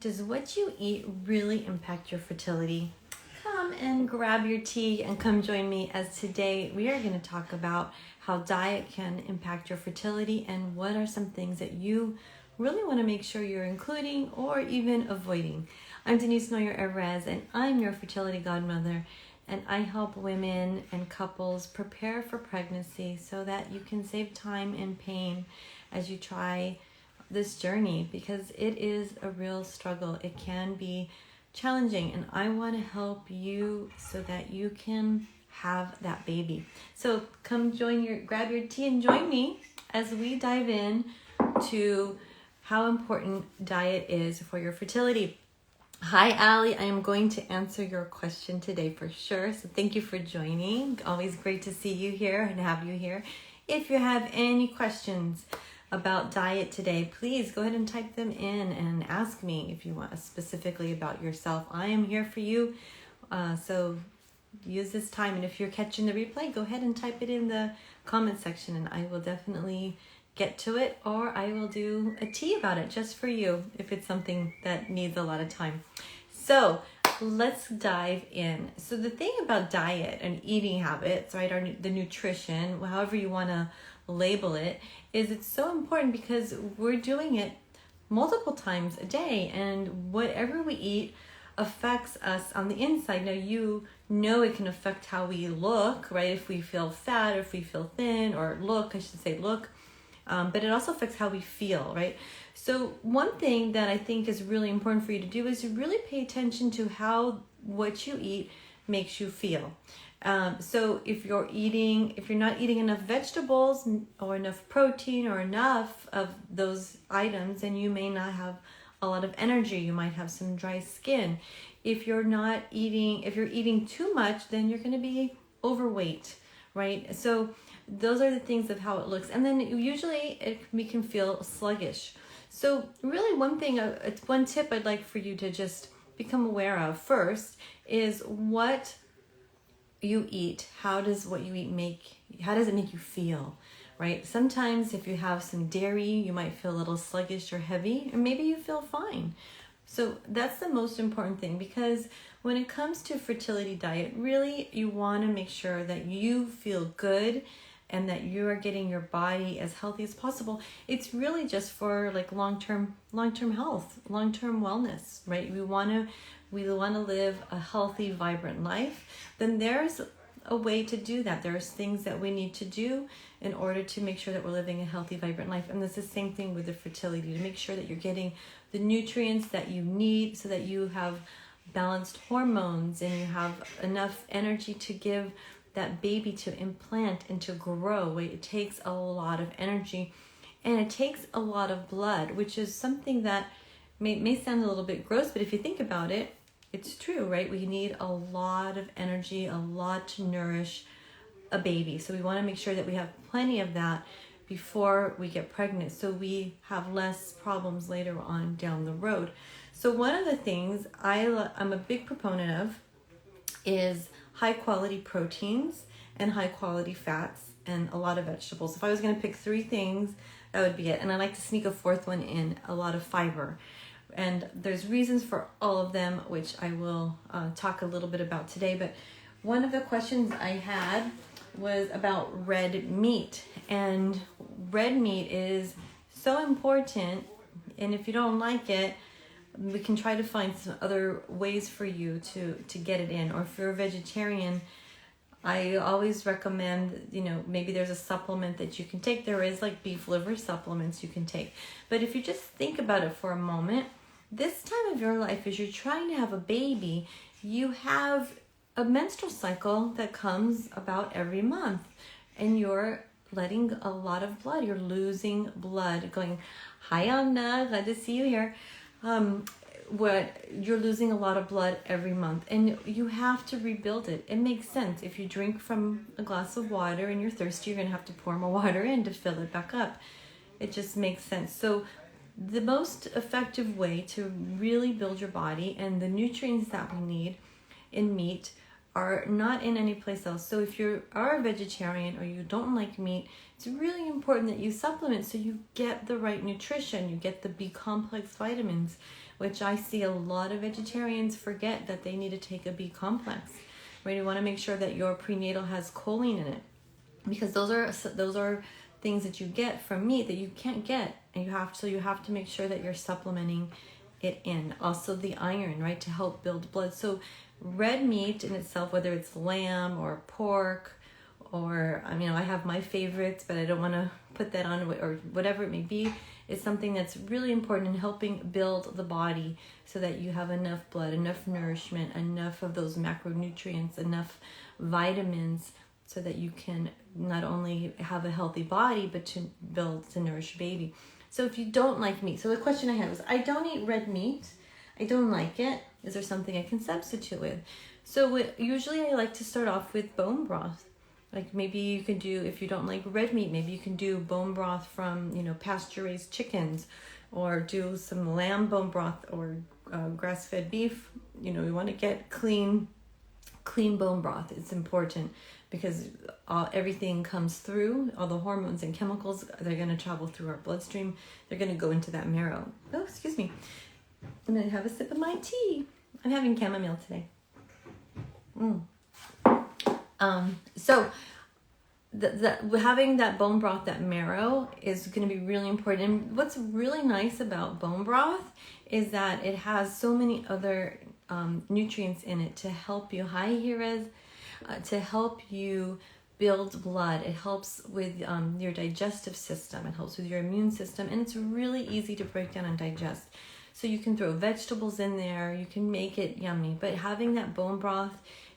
Does what you eat really impact your fertility? Come and grab your tea and come join me, as today we are going to talk about how diet can impact your fertility and what are some things that you really want to make sure you're including or even avoiding. I'm Denise Noyer-Erez and I'm your fertility godmother, and I help women and couples prepare for pregnancy so that you can save time and pain as you try this journey, because it is a real struggle. It can be challenging, and I want to help you so that you can have that baby. So come grab your tea and join me as we dive in to how important diet is for your fertility. Hi, Allie. I am going to answer your question today for sure. So thank you for joining. Always great to see you here and have you here. If you have any questions about diet today, please go ahead and type them in and ask me if you want specifically about yourself. I am here for you. So use this time. And if you're catching the replay, go ahead and type it in the comment section and I will definitely get to it, or I will do a tea about it just for you if it's something that needs a lot of time. So let's dive in. So the thing about diet and eating habits, right, the nutrition, however you want to label it, is it's so important because we're doing it multiple times a day, and whatever we eat affects us on the inside. Now, you know it can affect how we look, right? If we feel fat, or if we feel thin, or look, but it also affects how we feel, right? So one thing that I think is really important for you to do is to really pay attention to how what you eat makes you feel. So if you're not eating enough vegetables or enough protein or enough of those items, then you may not have a lot of energy. You might have some dry skin. If you're eating too much, then you're going to be overweight, right? So those are the things of how it looks. And then usually we can feel sluggish. So really one tip I'd like for you to just become aware of first is what you eat. How does it make you feel, right? Sometimes if you have some dairy, you might feel a little sluggish or heavy, or maybe you feel fine. So that's the most important thing, because when it comes to fertility diet, really you want to make sure that you feel good and that you are getting your body as healthy as possible. It's really just for like long-term health, long-term wellness, right? We want to live a healthy, vibrant life. Then there's a way to do that. There's things that we need to do in order to make sure that we're living a healthy, vibrant life. And it's the same thing with the fertility, to make sure that you're getting the nutrients that you need so that you have balanced hormones and you have enough energy to give that baby to implant and to grow. It takes a lot of energy, and it takes a lot of blood, which is something that may sound a little bit gross, but if you think about it, it's true, right? We need a lot of energy, a lot to nourish a baby. So we want to make sure that we have plenty of that before we get pregnant, so we have less problems later on down the road. So one of the things I'm a big proponent of is high quality proteins and high quality fats and a lot of vegetables. If I was going to pick three things, that would be it. And I like to sneak a fourth one in, a lot of fiber. And there's reasons for all of them, which I will talk a little bit about today. But one of the questions I had was about red meat. And red meat is so important. And if you don't like it, we can try to find some other ways for you to get it in. Or if you're a vegetarian, I always recommend, maybe there's a supplement that you can take. There is like beef liver supplements you can take. But if you just think about it for a moment, this time of your life, as you're trying to have a baby, you have a menstrual cycle that comes about every month, and you're letting a lot of blood. You're losing blood. Going, hi Anna, glad to see you here. You're losing a lot of blood every month, and you have to rebuild it. It makes sense. If you drink from a glass of water and you're thirsty, you're going to have to pour more water in to fill it back up. It just makes sense. So the most effective way to really build your body and the nutrients that we need in meat are not in any place else. So if you are a vegetarian or you don't like meat, it's really important that you supplement so you get the right nutrition. You get the B complex vitamins. which I see a lot of vegetarians forget that they need to take a B complex. Right? You want to make sure that your prenatal has choline in it, because those are things that you get from meat that you can't get, and you have to make sure that you're supplementing it in. Also the iron, right, to help build blood. So red meat in itself, whether it's lamb or pork, or I have my favorites, but I don't want to put that on, or whatever it may be, is something that's really important in helping build the body so that you have enough blood, enough nourishment, enough of those macronutrients, enough vitamins, so that you can not only have a healthy body, but to nourish your baby. So if you don't like meat, so the question I had was, I don't eat red meat, I don't like it, is there something I can substitute with? So usually I like to start off with bone broth. Like maybe you can do, if you don't like red meat, maybe you can do bone broth from, pasture-raised chickens, or do some lamb bone broth, or grass-fed beef. You want to get clean bone broth. It's important because everything comes through, all the hormones and chemicals, they're going to travel through our bloodstream. They're going to go into that marrow. Oh, excuse me. I'm going to have a sip of my tea. I'm having chamomile today. So having that bone broth, that marrow, is going to be really important. And what's really nice about bone broth is that it has so many other nutrients in it to help you, to help you build blood. It helps with your digestive system. It helps with your immune system, and it's really easy to break down and digest. So you can throw vegetables in there, you can make it yummy, but having that bone broth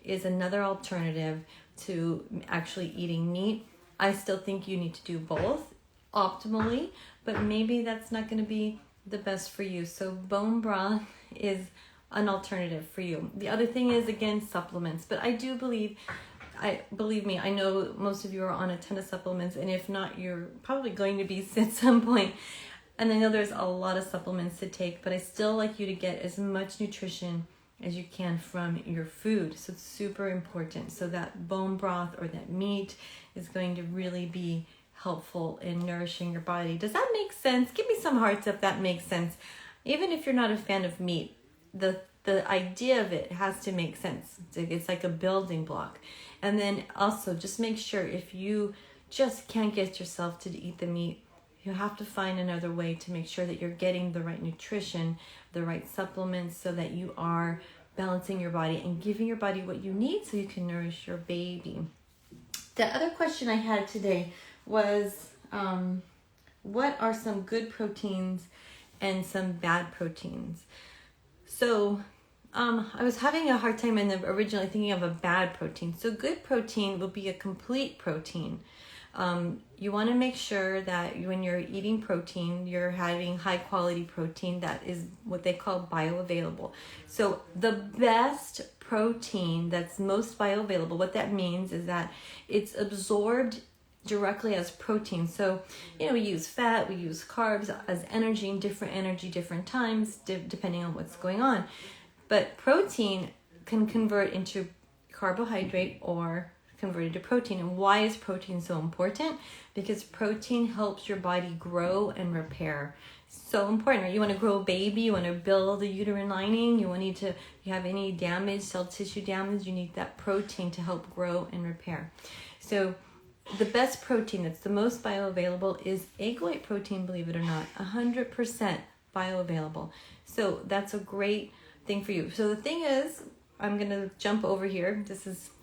is another alternative to actually eating meat. I still think you need to do both optimally, but maybe that's not going to be the best for you. So bone broth is an alternative for you. The other thing is, again, supplements. But I do believe me, I know most of you are on a ton of supplements, and if not, you're probably going to be at some point. And I know there's a lot of supplements to take, but I still like you to get as much nutrition as you can from your food. So it's super important. So that bone broth or that meat is going to really be helpful in nourishing your body. Does that make sense? Give me some hearts if that makes sense. Even if you're not a fan of meat, the idea of it has to make sense. It's like a building block. And then also just make sure, if you just can't get yourself to eat the meat, you have to find another way to make sure that you're getting the right nutrition, the right supplements, so that you are balancing your body and giving your body what you need so you can nourish your baby. The other question I had today was, what are some good proteins and some bad proteins? So I was having a hard time originally thinking of a bad protein. So good protein will be a complete protein. You want to make sure that when you're eating protein, you're having high quality protein that is what they call bioavailable. So the best protein that's most bioavailable, what that means is that it's absorbed directly as protein. So, we use fat, we use carbs as energy, different times, depending on what's going on. But protein can convert into carbohydrate or converted to protein. And why is protein so important? Because protein helps your body grow and repair. So important, right? You want to grow a baby, you want to build a uterine lining, you have any damage, cell tissue damage, you need that protein to help grow and repair. So the best protein that's the most bioavailable is egg white protein, believe it or not, 100% bioavailable. So that's a great thing for you. So the thing is, I'm going to jump over here.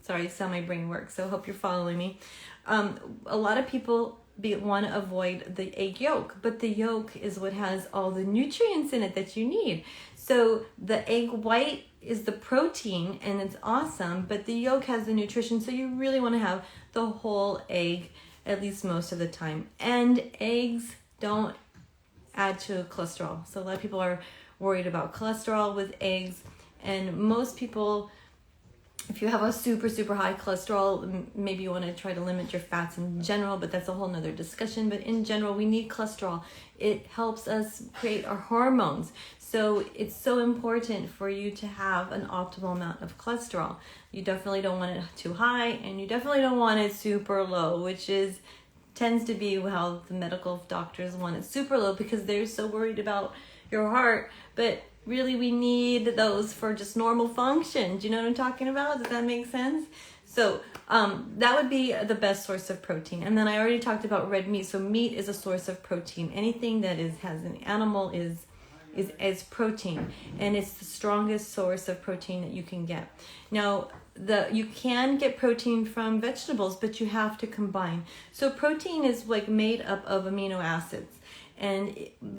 Sorry, it's how my brain works, so I hope you're following me. A lot of people want to avoid the egg yolk, but the yolk is what has all the nutrients in it that you need. So the egg white is the protein, and it's awesome, but the yolk has the nutrition, so you really want to have the whole egg at least most of the time. And eggs don't add to cholesterol. So a lot of people are worried about cholesterol with eggs, and most people, if you have a super, super high cholesterol, maybe you want to try to limit your fats in general, but that's a whole nother discussion. But in general, we need cholesterol. It helps us create our hormones. So it's so important for you to have an optimal amount of cholesterol. You definitely don't want it too high, and you definitely don't want it super low, which tends to be how the medical doctors want it super low, because they're so worried about your heart. But really we need those for just normal function. Do you know what I'm talking about? Does that make sense? So that would be the best source of protein. And then I already talked about red meat. So meat is a source of protein. Anything that has an animal is protein, and it's the strongest source of protein that you can get. Now, you can get protein from vegetables, but you have to combine. So protein is like made up of amino acids. And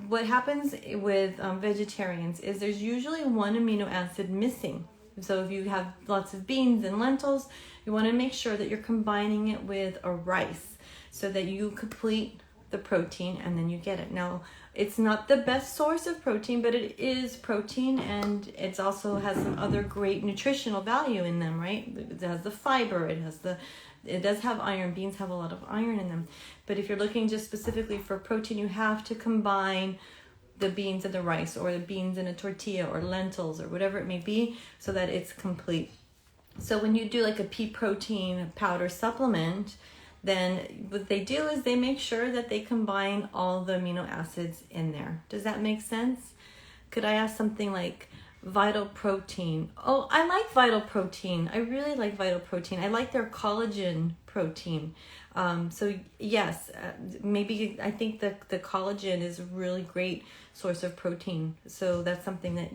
what happens with vegetarians is there's usually one amino acid missing. So if you have lots of beans and lentils, you want to make sure that you're combining it with a rice so that you complete the protein and then you get it. Now, it's not the best source of protein, but it is protein, and it also has some other great nutritional value in them, right? It has the fiber, it does have iron. Beans have a lot of iron in them. But if you're looking just specifically for protein, you have to combine the beans and the rice, or the beans in a tortilla, or lentils, or whatever it may be, so that it's complete. So when you do like a pea protein powder supplement, then what they do is they make sure that they combine all the amino acids in there. Does that make sense? Could I ask something like Vital Protein? Oh, I like Vital Protein. I really like Vital Protein. I like their collagen protein. So yes, maybe I think that the collagen is a really great source of protein. So that's something that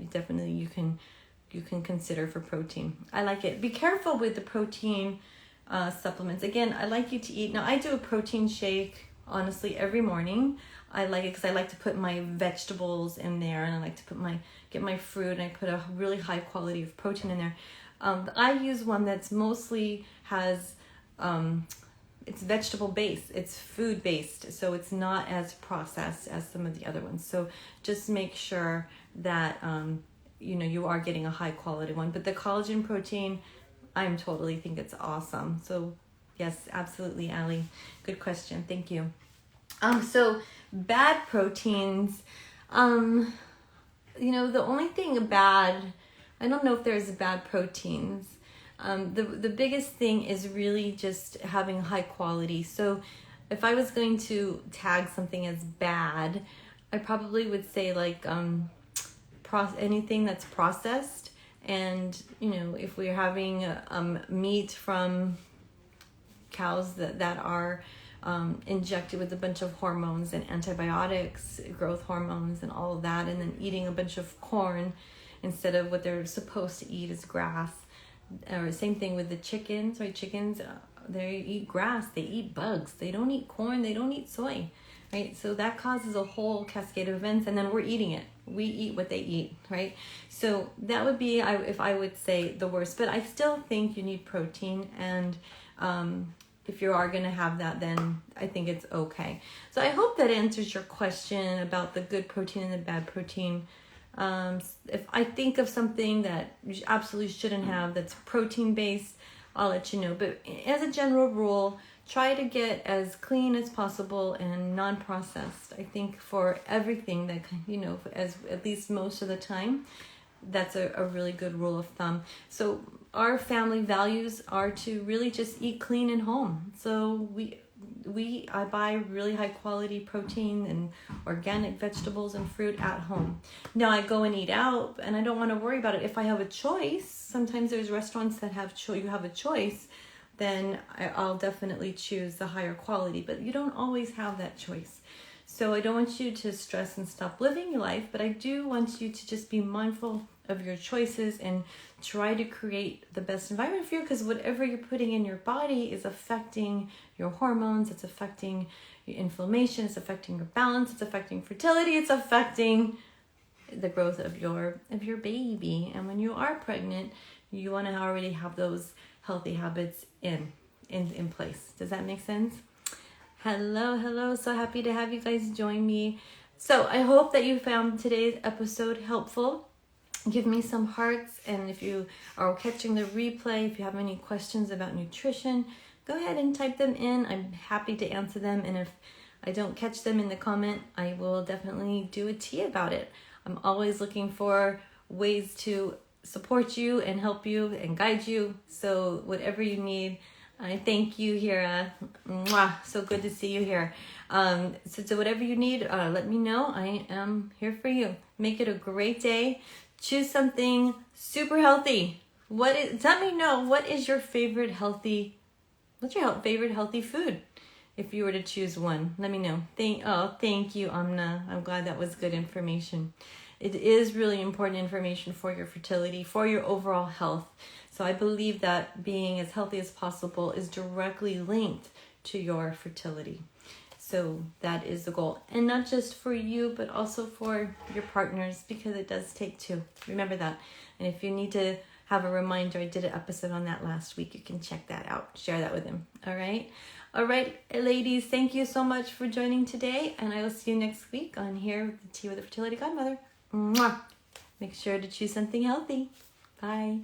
you can consider for protein. I like it. Be careful with the protein supplements. Again, I like you to eat. Now, I do a protein shake, honestly, every morning. I like it because I like to put my vegetables in there, and I like to get my fruit, and I put a really high quality of protein in there. I use one that's mostly has, it's vegetable based, it's food based, so it's not as processed as some of the other ones. So just make sure that, you are getting a high quality one. But the collagen protein, I totally think it's awesome. So yes, absolutely, Allie. Good question. Thank you. So bad proteins, the only thing bad, I don't know if there's bad proteins. The biggest thing is really just having high quality. So if I was going to tag something as bad, I probably would say like anything that's processed. And, if we're having meat from cows that are injected with a bunch of hormones and antibiotics, growth hormones and all of that, and then eating a bunch of corn instead of what they're supposed to eat is grass. Or same thing with the chickens, right? Chickens, they eat grass, they eat bugs, they don't eat corn, they don't eat soy, right? So that causes a whole cascade of events, and then we're eating it. We eat what they eat, right? So that would be, if I would say, the worst. But I still think you need protein, and if you are going to have that, then I think it's okay. So I hope that answers your question about the good protein and the bad protein. If I think of something that you absolutely shouldn't have that's protein-based, I'll let you know. But as a general rule, try to get as clean as possible and non-processed. I think for everything that, as at least most of the time, that's a really good rule of thumb. So our family values are to really just eat clean and home. So I buy really high quality protein and organic vegetables and fruit at home. Now I go and eat out, and I don't want to worry about it. If I have a choice, sometimes there's restaurants that you have a choice, then I'll definitely choose the higher quality, but you don't always have that choice. So I don't want you to stress and stop living your life, but I do want you to just be mindful of your choices and try to create the best environment for you, because whatever you're putting in your body is affecting your hormones, it's affecting your inflammation, it's affecting your balance, it's affecting fertility, it's affecting the growth of your baby. And when you are pregnant, you want to already have those healthy habits in place. Does that make sense? Hello. So happy to have you guys join me. So I hope that you found today's episode helpful. Give me some hearts, and if you are catching the replay, if you have any questions about nutrition, go ahead and type them in. I'm happy to answer them, and if I don't catch them in the comment, I will definitely do a tea about it. I'm always looking for ways to support you and help you and guide you. So whatever you need, I thank you here. Mwah, so good to see you here. So whatever you need, let me know. I am here for you. Make it a great day. choose something super healthy. Let me know, what is your favorite healthy, what's your favorite healthy food? If you were to choose one, let me know. Thank you, Amna. I'm glad that was good information. It is really important information for your fertility, for your overall health. So I believe that being as healthy as possible is directly linked to your fertility. So that is the goal. And not just for you, but also for your partners, because it does take two. Remember that. And if you need to have a reminder, I did an episode on that last week. You can check that out. Share that with him. All right. All right, ladies, thank you so much for joining today. And I will see you next week on Here with the Tea with the Fertility Godmother. Mwah. Make sure to choose something healthy. Bye.